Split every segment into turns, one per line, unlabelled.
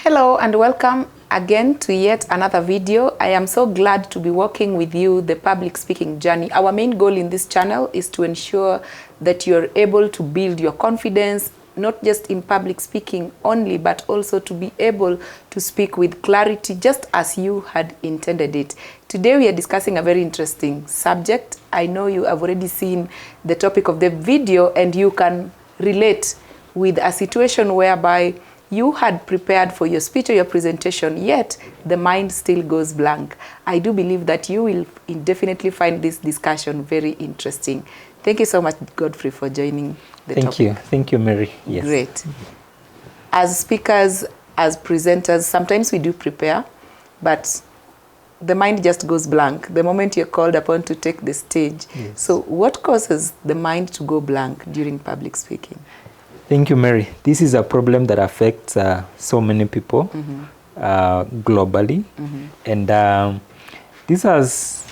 Hello and welcome again to yet another video. I am so glad to be working with you the public speaking journey. Our main goal in this channel is to ensure that you're able to build your confidence, not just in public speaking only, but also to be able to speak with clarity just as you had intended it. Today we are discussing a very interesting subject. I know you have already seen the topic of the video and you can relate with a situation whereby you had prepared for your speech or your presentation, yet the mind still goes blank. I do believe that you will definitely find this discussion very interesting. Thank you so much, Godfrey, for joining the topic.
Thank you, Mary. Yes.
Great. As speakers, as presenters, sometimes we do prepare, but the mind just goes blank the moment you're called upon to take the stage.
Yes.
So what causes the mind to go blank during public speaking?
Thank you, Mary. This is a problem that affects so many people globally. And this has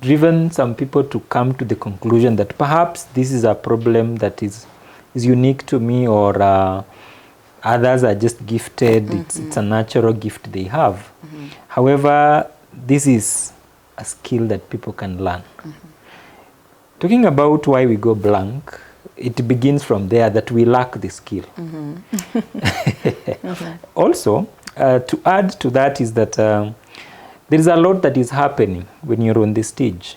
driven some people to come to the conclusion that perhaps this is a problem that is unique to me, or others are just gifted. It's a natural gift they have. However, this is a skill that people can learn. Talking about why we go blank, it begins from there, that we lack the skill. Also, to add to that is that there is a lot that is happening when you're on the stage.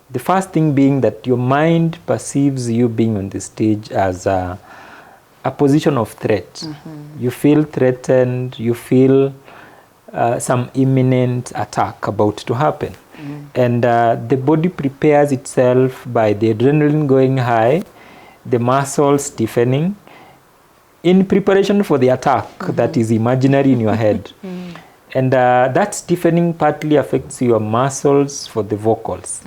The first thing being that your mind perceives you being on the stage as a position of threat. You feel threatened, you feel some imminent attack about to happen. And the body prepares itself by the adrenaline going high, the muscles stiffening, in preparation for the attack that is imaginary in your head. And that stiffening partly affects your muscles for the vocals.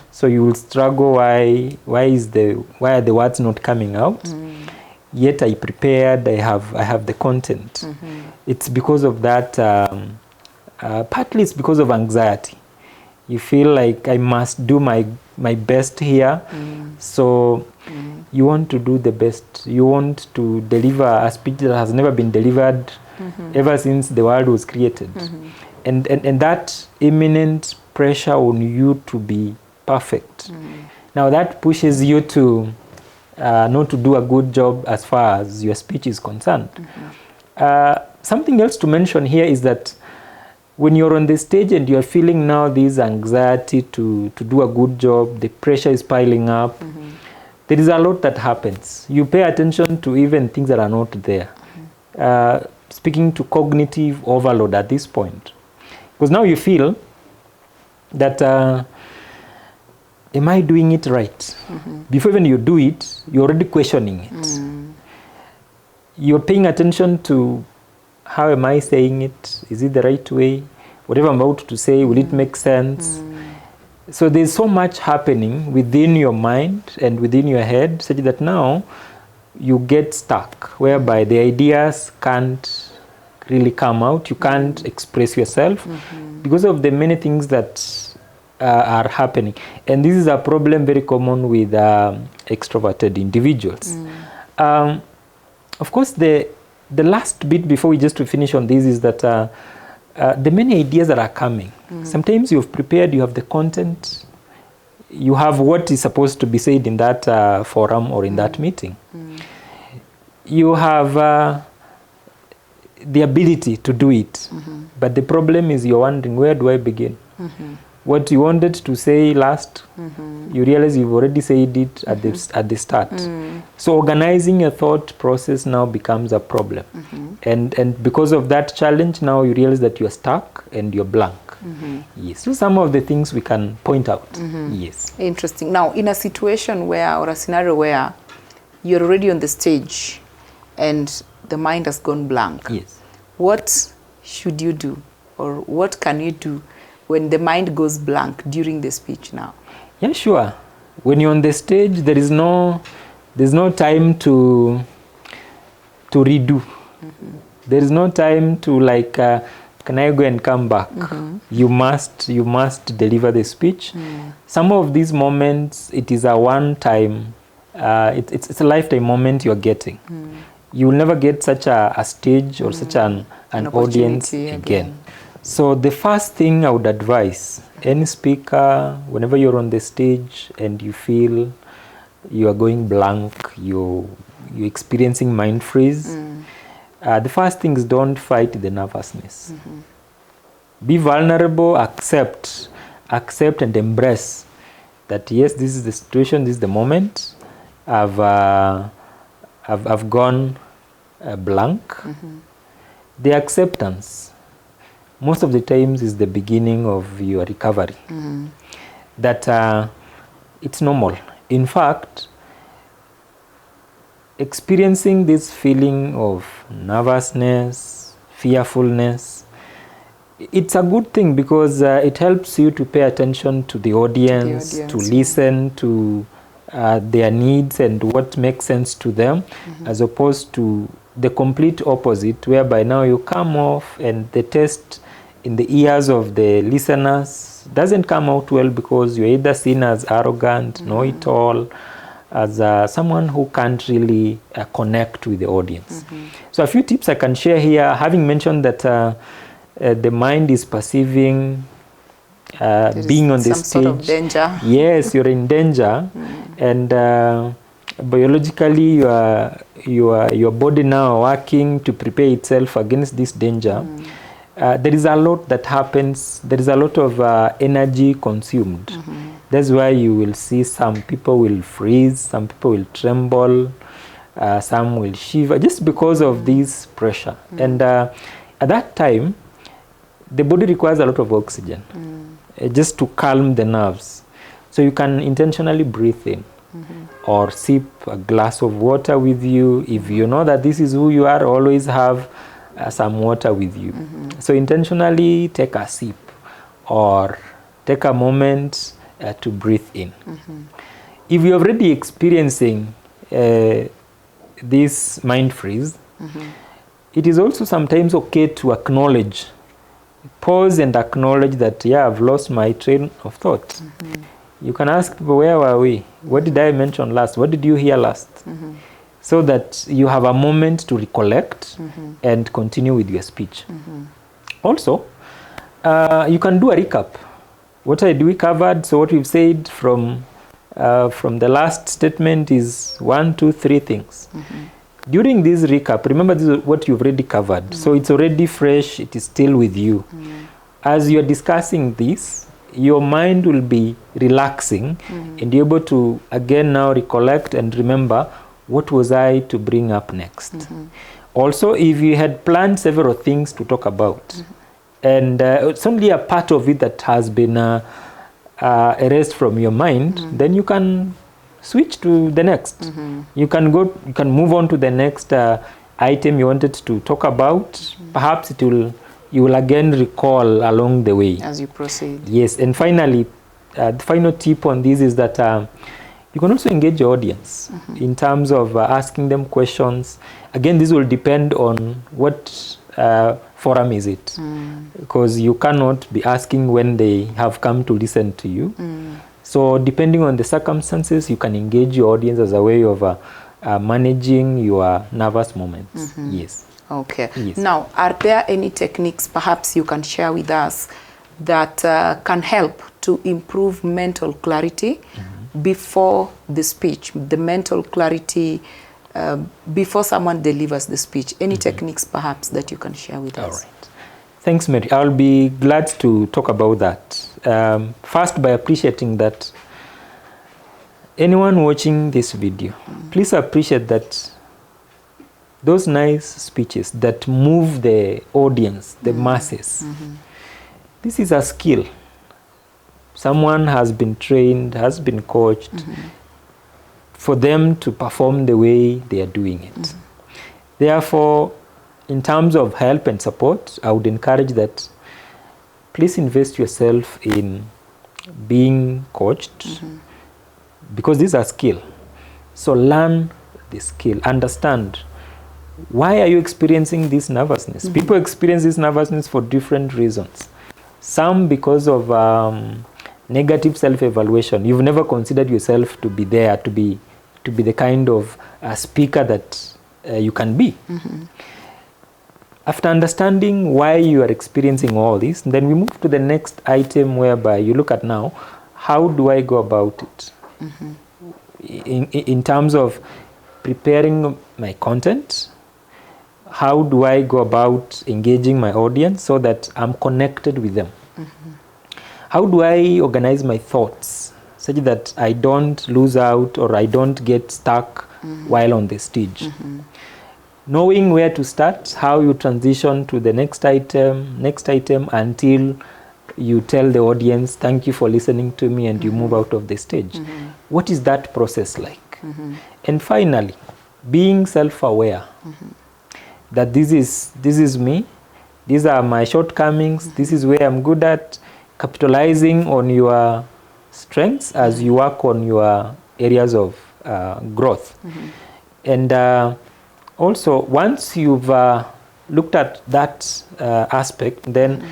So you will struggle, why are the words not coming out? Yet I prepared, I have the content. It's because of that, partly it's because of anxiety. You feel like I must do my best here. So you want to do the best. You want to deliver a speech that has never been delivered ever since the world was created. And that imminent pressure on you to be perfect. Now that pushes you to not to do a good job as far as your speech is concerned. Something else to mention here is that when you're on the stage and you're feeling now this anxiety to do a good job, the pressure is piling up, there is a lot that happens. You pay attention to even things that are not there. Speaking to cognitive overload at this point. Because now you feel that, am I doing it right? Before even you do it, you're already questioning it. You're paying attention to, how am I saying it? Is it the right way? Whatever I'm about to say, will it make sense? So there's so much happening within your mind and within your head, such that now you get stuck, whereby the ideas can't really come out. You can't express yourself because of the many things that are happening. And this is a problem very common with extroverted individuals. Of course, the last bit before we just to finish on this is that the many ideas that are coming. Sometimes you've prepared, you have the content, you have what is supposed to be said in that forum or in that meeting. You have the ability to do it. But the problem is you're wondering, where do I begin? What you wanted to say last, you realize you've already said it at the start. So organizing your thought process now becomes a problem. And because of that challenge, now you realize that you're stuck and you're blank. Yes. So some of the things we can point out. Yes.
Interesting. Now, in a situation where, or a scenario where you're already on the stage and the mind has gone blank,
yes,
what should you do, or what can you do when the mind goes blank during the speech now?
Yeah, sure. When you're on the stage, there's no time to redo. There is no time to like, can I go and come back? You must deliver the speech. Some of these moments, it is a one-time, it's a lifetime moment you're getting. you will never get such a stage or such an audience again. So the first thing I would advise any speaker, whenever you're on the stage and you feel you are going blank, you're experiencing mind freeze, the first thing is don't fight the nervousness. Be vulnerable, accept and embrace that yes, this is the situation, this is the moment. I've gone blank. The acceptance most of the times is the beginning of your recovery. That it's normal. In fact, experiencing this feeling of nervousness, fearfulness, it's a good thing because it helps you to pay attention to the audience, to listen to their needs and what makes sense to them, as opposed to the complete opposite, whereby now you come off and the test in the ears of the listeners doesn't come out well because you're either seen as arrogant, know-it-all, as someone who can't really connect with the audience. So a few tips I can share here, having mentioned that the mind is perceiving being on the stage.
Some sort of danger.
Yes, you're in danger, and biologically your body now working to prepare itself against this danger. There is a lot that happens. There is a lot of energy consumed. That's why you will see some people will freeze, some people will tremble, some will shiver, just because of this pressure. And at that time, the body requires a lot of oxygen just to calm the nerves. So you can intentionally breathe in or sip a glass of water with you. If you know that this is who you are, always have some water with you. So intentionally take a sip or take a moment to breathe in. If you're already experiencing this mind freeze, it is also sometimes okay to acknowledge, pause and acknowledge that, yeah, I've lost my train of thought. You can ask people, where were we? What did I mention last? What did you hear last? So that you have a moment to recollect and continue with your speech. Also, you can do a recap. What had we covered? So what we've said from the last statement is 1, 2, 3 things. During this recap, remember this is what you've already covered. So it's already fresh, it is still with you. As you're discussing this, your mind will be relaxing and you're able to again now recollect and remember what was I to bring up next. Also, if you had planned several things to talk about, and it's only a part of it that has been erased from your mind, then you can switch to the next. You can move on to the next item you wanted to talk about. Perhaps you will again recall along the way
as you proceed.
Yes, and finally, the final tip on this is that you can also engage your audience in terms of asking them questions. Again, this will depend on what forum is it, because you cannot be asking when they have come to listen to you. So depending on the circumstances, you can engage your audience as a way of managing your nervous moments. Yes.
Okay.
Yes.
Now, are there any techniques perhaps you can share with us that can help to improve mental clarity before the speech, the mental clarity before someone delivers the speech? Any techniques perhaps that you can share with us?
All right. Thanks, Mary. I'll be glad to talk about that. First, by appreciating that anyone watching this video, please appreciate that those nice speeches that move the audience, the masses, this is a skill. Someone has been trained, has been coached for them to perform the way they are doing it. Therefore, in terms of help and support, I would encourage that please invest yourself in being coached because this is a skill. So learn the skill, understand why are you experiencing this nervousness. People experience this nervousness for different reasons. Some because of negative self-evaluation. You've never considered yourself to be there, to be the kind of speaker that you can be. After understanding why you are experiencing all this, then we move to the next item whereby you look at now, how do I go about it? In terms of preparing my content, how do I go about engaging my audience so that I'm connected with them? How do I organize my thoughts such that I don't lose out or I don't get stuck while on the stage? Knowing where to start, how you transition to the next item until you tell the audience, thank you for listening to me, and you move out of the stage. What is that process like? And finally, being self-aware that this is me, these are my shortcomings, this is where I'm good at, capitalizing on your strengths as you work on your areas of growth. And also, once you've looked at that aspect, then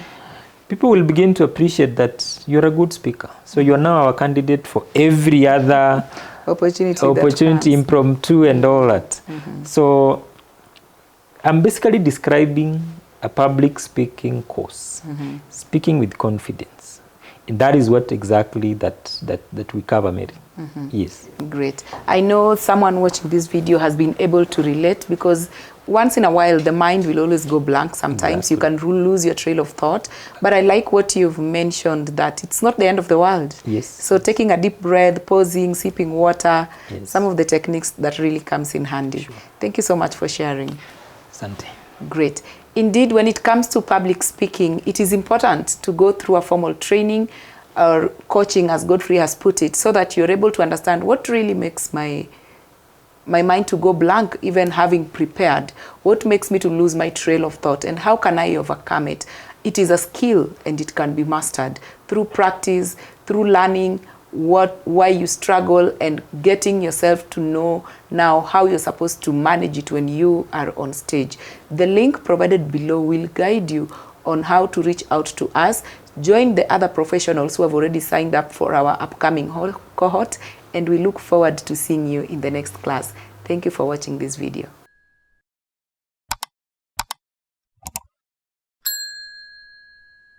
people will begin to appreciate that you're a good speaker. So you're now our candidate for every other opportunity, impromptu and all that. So I'm basically describing a public speaking course, speaking with confidence. And that is what exactly that we cover, Mary. Yes.
Great. I know someone watching this video has been able to relate, because once in a while the mind will always go blank sometimes. You can lose your trail of thought. But I like what you've mentioned, that it's not the end of the world.
Yes.
So taking a deep breath, pausing, sipping water, some of the techniques that really comes in handy.
Sure.
Thank you so much for sharing.
Asante.
Great. Indeed, when it comes to public speaking, it is important to go through a formal training or coaching, as Godfrey has put it, so that you're able to understand what really makes my mind to go blank, even having prepared. What makes me to lose my trail of thought, and how can I overcome it? It is a skill, and it can be mastered through practice, through learning why you struggle, and getting yourself to know now how you're supposed to manage it when you are on stage. The link provided below will guide you on how to reach out to us. Join the other professionals who have already signed up for our upcoming cohort, and we look forward to seeing you in the next class. Thank you for watching this video.